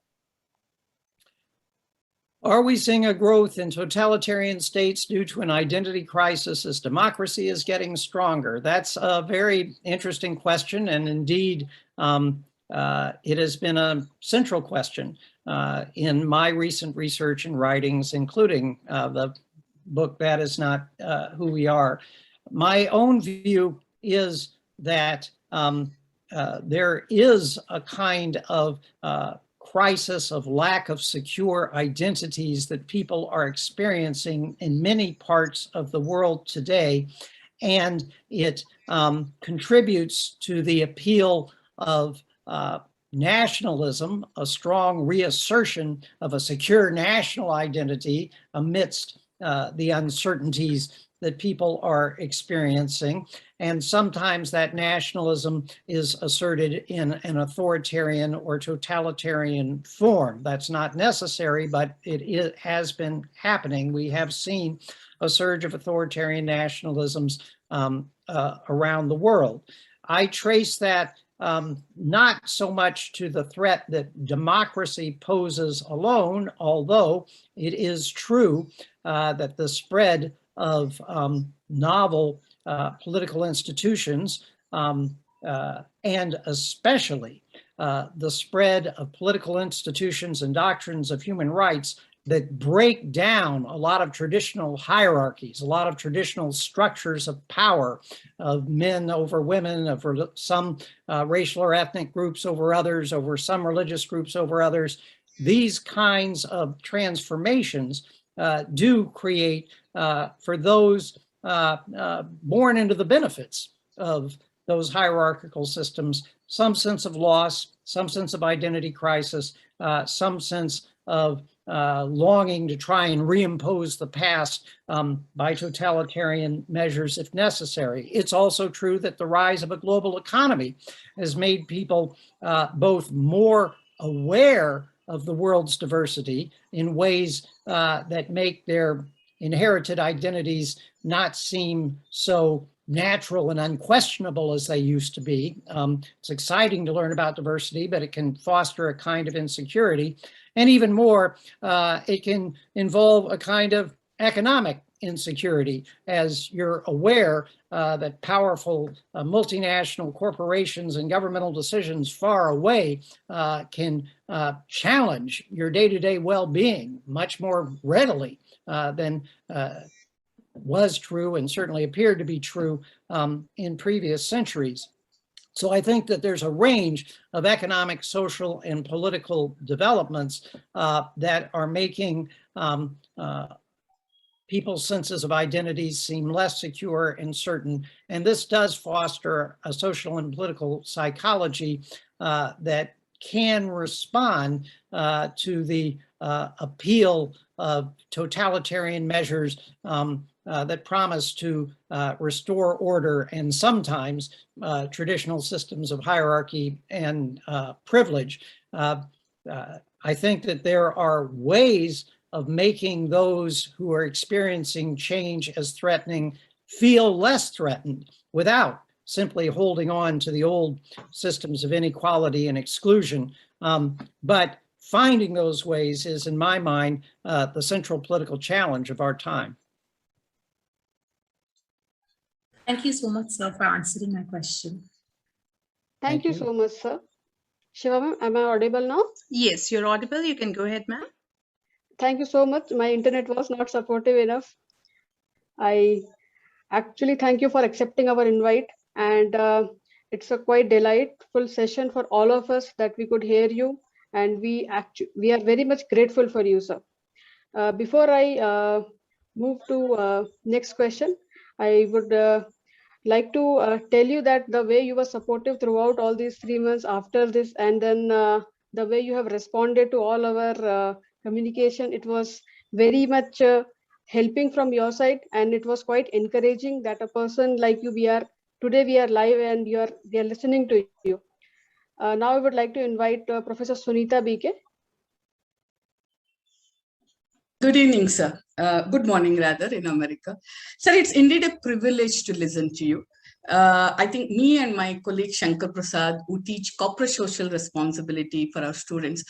Speaker 1: Are we seeing a growth in totalitarian states due to an identity crisis as democracy is getting stronger? That's a very interesting question, and indeed, it has been a central question in my recent research and writings, including the book, That Is Not Who We Are. My own view is that there is a kind of crisis of lack of secure identities that people are experiencing in many parts of the world today, and it contributes to the appeal of nationalism, a strong reassertion of a secure national identity amidst the uncertainties that people are experiencing. And sometimes that nationalism is asserted in an authoritarian or totalitarian form. That's not necessary, but it has been happening. We have seen a surge of authoritarian nationalisms around the world. I trace that not so much to the threat that democracy poses alone, although it is true that the spread of novel political institutions and especially the spread of political institutions and doctrines of human rights that break down a lot of traditional hierarchies, a lot of traditional structures of power, of men over women, over some racial or ethnic groups over others, over some religious groups over others. These kinds of transformations do create, for those born into the benefits of those hierarchical systems, some sense of loss, some sense of identity crisis, some sense of longing to try and reimpose the past by totalitarian measures if necessary. It's also true that the rise of a global economy has made people both more aware of the world's diversity in ways that make their inherited identities not seem so natural and unquestionable as they used to be. It's exciting to learn about diversity, but it can foster a kind of insecurity. And even more, it can involve a kind of economic insecurity, as you're aware that powerful multinational corporations and governmental decisions far away can challenge your day-to-day well-being much more readily than was true and certainly appeared to be true in previous centuries. So I think that there's a range of economic, social, and political developments that are making people's senses of identities seem less secure and certain. And this does foster a social and political psychology that can respond to the appeal of totalitarian measures that promise to restore order and sometimes traditional systems of hierarchy and privilege. I think that there are ways of making those who are experiencing change as threatening feel less threatened without simply holding on to the old systems of inequality and exclusion. But finding those ways is, in my mind, the central political challenge of our time.
Speaker 11: Thank you so much, sir, for answering my question.
Speaker 5: Thank you so much, sir. Shiva ma'am, am I audible now?
Speaker 4: Yes, you're audible. You can go ahead, ma'am.
Speaker 5: Thank you so much. My internet was not supportive enough. I actually thank you for accepting our invite, and it's a quite delightful session for all of us that we could hear you, and we are very much grateful for you, sir. Before I move to next question, I would like to tell you that the way you were supportive throughout all these 3 months after this, and then the way you have responded to all our communication, it was very much helping from your side, and it was quite encouraging that a person like you, we are live and we are listening to you. Now I would like to invite Professor Sunita BK.
Speaker 6: Good evening, sir. Good morning, rather, in America. Sir, it's indeed a privilege to listen to you. I think me and my colleague Shankar Prasad, who teach corporate social responsibility for our students,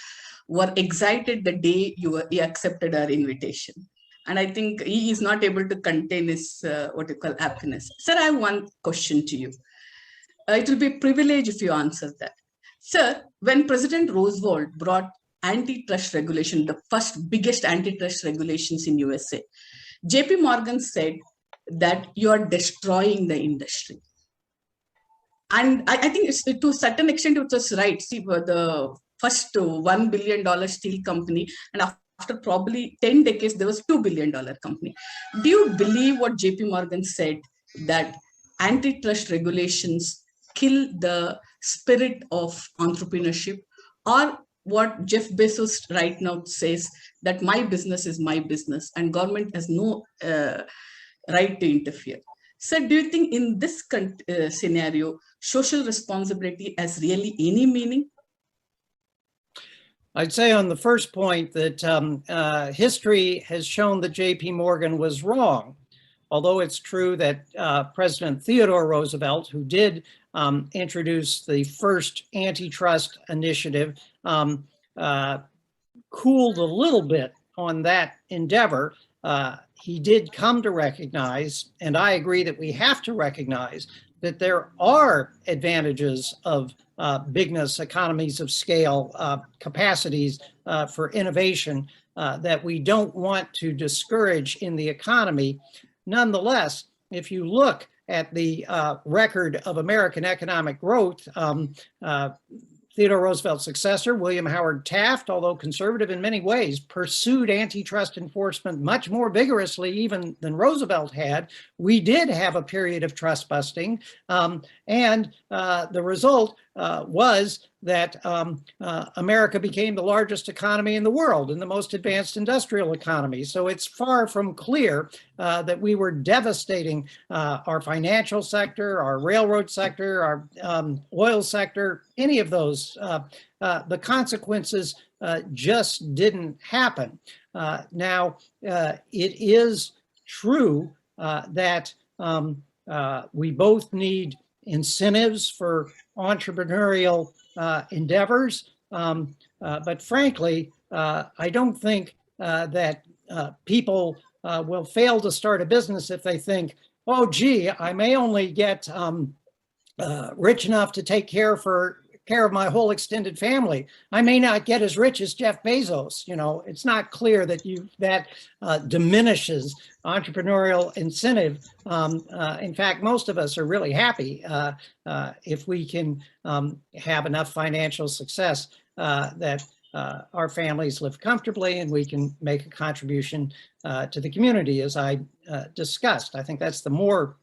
Speaker 6: were excited the day he accepted our invitation. And I think he is not able to contain his, what you call, happiness. Sir, I have one question to you. It will be a privilege if you answer that. Sir, when President Roosevelt brought antitrust regulation, the first biggest antitrust regulations in USA, JP Morgan said that you are destroying the industry. And I think it's, to a certain extent it was right. See, the first $1 billion steel company, and after probably 10 decades, there was $2 billion company. Do you believe what JP Morgan said, that antitrust regulations kill the spirit of entrepreneurship? Or what Jeff Bezos right now says, that my business is my business and government has no right to interfere? So do you think in this scenario, social responsibility has really any meaning?
Speaker 1: I'd say on the first point that history has shown that JP Morgan was wrong. although it's true that President Theodore Roosevelt, who did introduce the first antitrust initiative, cooled a little bit on that endeavor. He did come to recognize, and I agree that we have to recognize, that there are advantages of bigness, economies of scale, capacities for innovation that we don't want to discourage in the economy. Nonetheless, if you look at the record of American economic growth, Theodore Roosevelt's successor, William Howard Taft, although conservative in many ways, pursued antitrust enforcement much more vigorously even than Roosevelt had. We did have a period of trust busting, and the result was that America became the largest economy in the world and the most advanced industrial economy. So it's far from clear that we were devastating our financial sector, our railroad sector, our oil sector, any of those. The consequences just didn't happen. Now, it is true that we both need incentives for entrepreneurial endeavors, but frankly, I don't think that people will fail to start a business if they think, oh, gee, I may only get rich enough to take care of my whole extended family. I may not get as rich as Jeff Bezos. You know, it's not clear that that diminishes entrepreneurial incentive. In fact, most of us are really happy if we can have enough financial success that our families live comfortably and we can make a contribution to the community, as I discussed. I think that's the more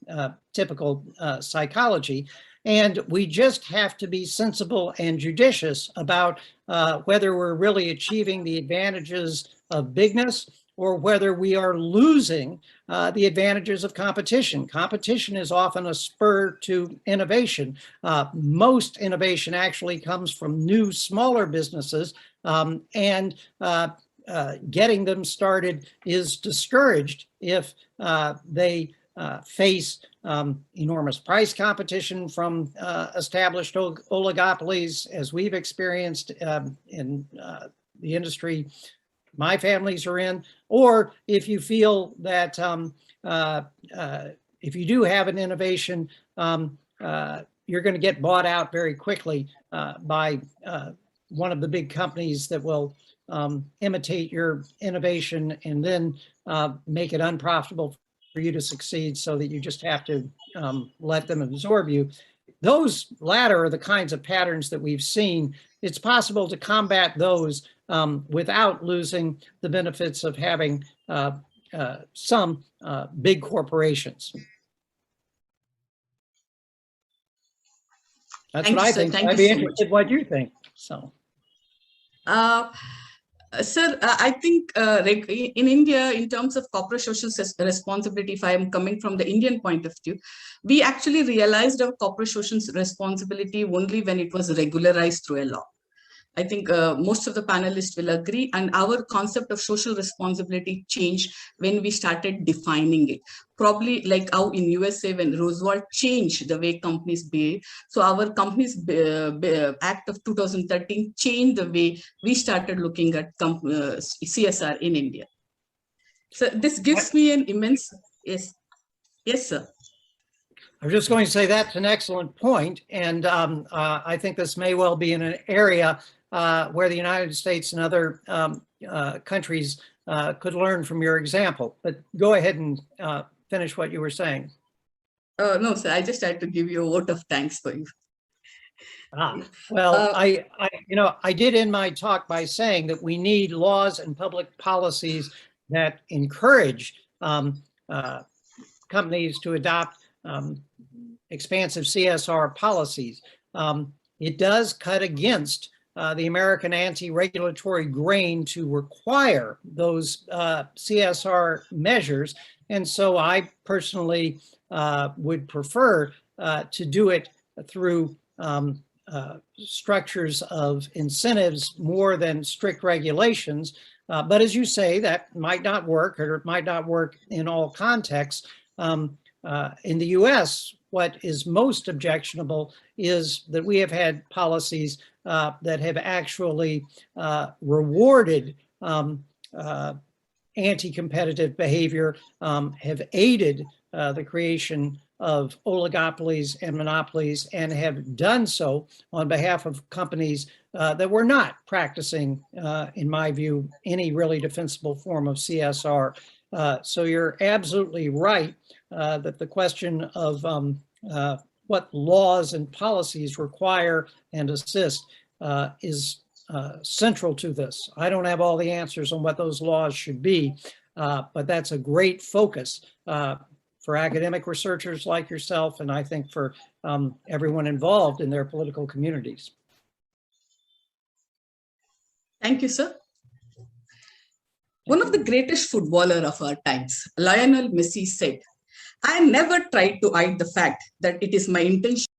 Speaker 1: typical psychology. And we just have to be sensible and judicious about whether we're really achieving the advantages of bigness or whether we are losing the advantages of competition. Competition is often a spur to innovation. Most innovation actually comes from new, smaller businesses, and getting them started is discouraged if they face enormous price competition from established oligopolies, as we've experienced in the industry my families are in, or if you feel that if you do have an innovation, you're going to get bought out very quickly by one of the big companies that will imitate your innovation and then make it unprofitable for you to succeed, so that you just have to let them absorb you. Those latter are the kinds of patterns that we've seen. It's possible to combat those without losing the benefits of having some big corporations. That's
Speaker 6: Thank
Speaker 1: what
Speaker 6: you,
Speaker 1: I
Speaker 6: sir.
Speaker 1: think.
Speaker 6: Thank
Speaker 1: I'd
Speaker 6: you
Speaker 1: be
Speaker 6: so much.
Speaker 1: interested in what you think. So.
Speaker 6: Sir, I think in India, in terms of corporate social responsibility, if I am coming from the Indian point of view, we actually realized our corporate social responsibility only when it was regularized through a law. I think most of the panelists will agree, and our concept of social responsibility changed when we started defining it. Probably like how in USA, when Roosevelt changed the way companies behave. So our Companies Act of 2013 changed the way we started looking at CSR in India. So this gives me an immense, yes, sir.
Speaker 1: I was just going to say that's an excellent point, and I think this may well be in an area where the United States and other countries could learn from your example. But go ahead and finish what you were saying.
Speaker 6: No, sir, I just had to give you a vote of thanks for you.
Speaker 1: Well, I did end my talk by saying that we need laws and public policies that encourage companies to adopt expansive CSR policies. It does cut against the American anti-regulatory grain to require those CSR measures. And so I personally would prefer to do it through structures of incentives more than strict regulations. But as you say, that might not work, or it might not work in all contexts. In the US, what is most objectionable is that we have had policies that have actually rewarded anti-competitive behavior, have aided the creation of oligopolies and monopolies, and have done so on behalf of companies that were not practicing, in my view, any really defensible form of CSR. So you're absolutely right that the question of what laws and policies require and assist is central to this. I don't have all the answers on what those laws should be, but that's a great focus for academic researchers like yourself, and I think for everyone involved in their political communities.
Speaker 6: Thank you, sir. One of the greatest footballers of our times, Lionel Messi, said, "I never tried to hide the fact that it is my intention